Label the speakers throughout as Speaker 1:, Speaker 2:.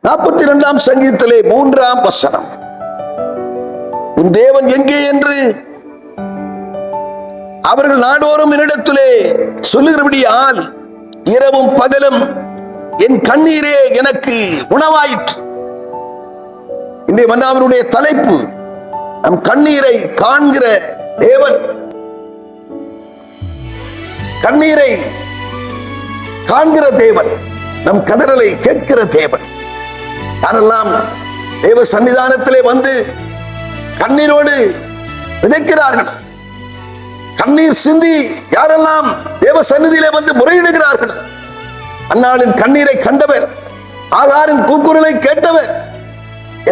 Speaker 1: 42ஆம் சங்கீதத்திலே 3ஆம் வசனம், உன் தேவன் எங்கே என்று அவர்கள் நாடோறும் என்னிடத்திலே சொல்லுகிறபடியால் இரவும் பகலும் என் கண்ணீரே எனக்கு உணவாயிற்று. இன்றைய மன்னாவினுடைய தலைப்பு, நம் கண்ணீரை காண்கிற தேவன். கண்ணீரை காண்கிற தேவன், நம் கதறலை கேட்கிற தேவன். யாரெல்லாம் தேவ சன்னிதானத்திலே வந்து கண்ணீரோடு விதைக்கிறார்கள், கண்ணீர் சிந்தி யாரெல்லாம் தேவ சந்நிதியிலே வந்து முறையிடுகிறார்கள், அன்னாளின் கண்ணீரை கண்டவர், ஆகாரின் கூக்குரலை கேட்டவர்,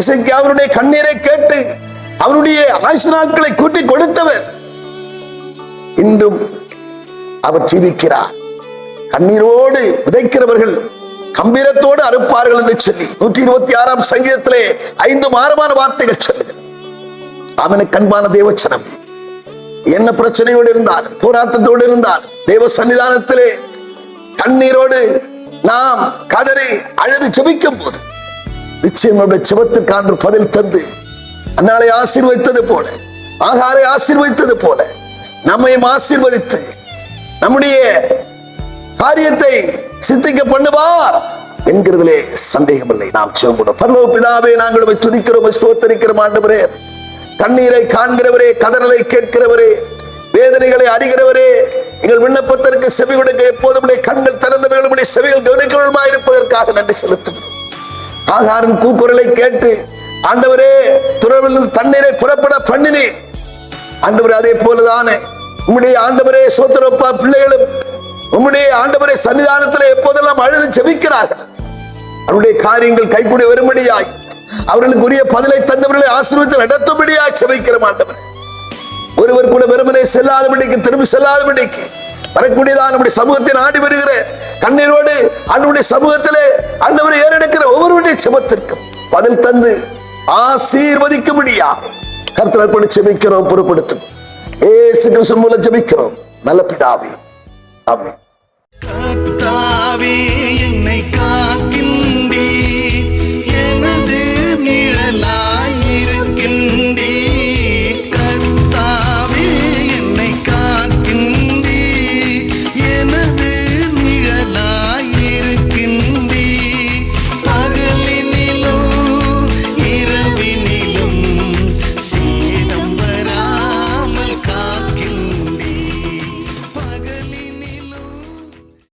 Speaker 1: எசேக்கியாவினுடைய கண்ணீரை கேட்டு அவருடைய ஆயுசு நாட்களை கூட்டி கொடுத்தவர், இன்றும் அவர் ஜீவிக்கிறார். கண்ணீரோடு விதைக்கிறவர்கள் கம்பீரத்தோடு அறுப்பார்கள் என்று சொல்லி 126ஆம் சங்கீதத்திலே 5 வார்த்தைகள் சொல்லுகிறது. அவனுக்கு அன்பான தேவச்சனம், என்ன பிரச்சனையோடு இருந்தால், போராட்டத்தோடு இருந்தால், தேவ சன்னிதானத்திலே கண்ணீரோடு நாம் கதறி அழுது ஜெபிக்கும் போது நிச்சயம் நம்முடைய ஜெபத்திற்கு பதில் தந்து அன்னாளை ஆசீர்வதித்தது போல, ஆகாரை ஆசீர்வதித்தது போல நம்மையும் ஆசீர்வதித்து நம்முடைய காரியத்தை சித்திக்க பண்ணுவார் என்கிறதிலே சந்தேகமில்லை. நாம் ஜெபம். பரலோக பிதாவே, நாங்கள் உம்மை துதிக்கிறோம், ஸ்தோத்திரிக்கிறோம். ஆண்டவரே, கண்ணீரை காண்கிறவரே, கதறலை கேட்கிறவரே, வேதனைகளை அறிகிறவரே, எங்கள் விண்ணப்பத்திற்கு செவி கொடுக்க எப்போதும் கண்கள் திறந்தவர்களுடைய செவிகள் கவனிக்கிறவருமாய் இருப்பதற்காக நன்றி செலுத்துகிறோம். ஆகாரின் கூக்குரலை கேட்டு ஆண்டவரே துறவிலிருந்து தண்ணீரை புறப்பட பண்ணினேன். ஆண்டவரே, அதே போலதானே உம்முடைய ஆண்டவரே சோத்திரப்பா பிள்ளைகளும் உம்முடைய ஆண்டவரே சன்னிதானத்தில் எப்போதெல்லாம் அழுது ஜெபிக்கிறார்கள். அவருடைய காரியங்கள் கைகூடி வரும்படியாய், அவர்களுக்கு உரிய பதிலை தந்தவர்களை ஆசீர்வதித்து நடத்தும்படியாய் ஜெபிக்கிற ஆண்டவரே, ஒருவர் கூட வெறுமனே செல்லாதபடிக்கு, திரும்பி செல்லாதபடிக்கு வரக்கூடியதான் நம்முடைய சமூகத்தை நாடி வருகிற கண்ணீரோடு ஆண்டவருடைய சமூகத்திலே ஆண்டவரை ஏறெடுக்கிற ஒவ்வொருவருடைய ஜெபத்திற்கும் பதில் தந்து ஆசீர்வதிக்கும்படியாக கர்த்தரை ஜெபிக்கிறோம். பொறுப்படுத்தும் இயேசு கிறிஸ்து மூலம் ஜெபிக்கிறோம் நல்ல பிதாவே, ஆமென்.
Speaker 2: கர்த்தாவே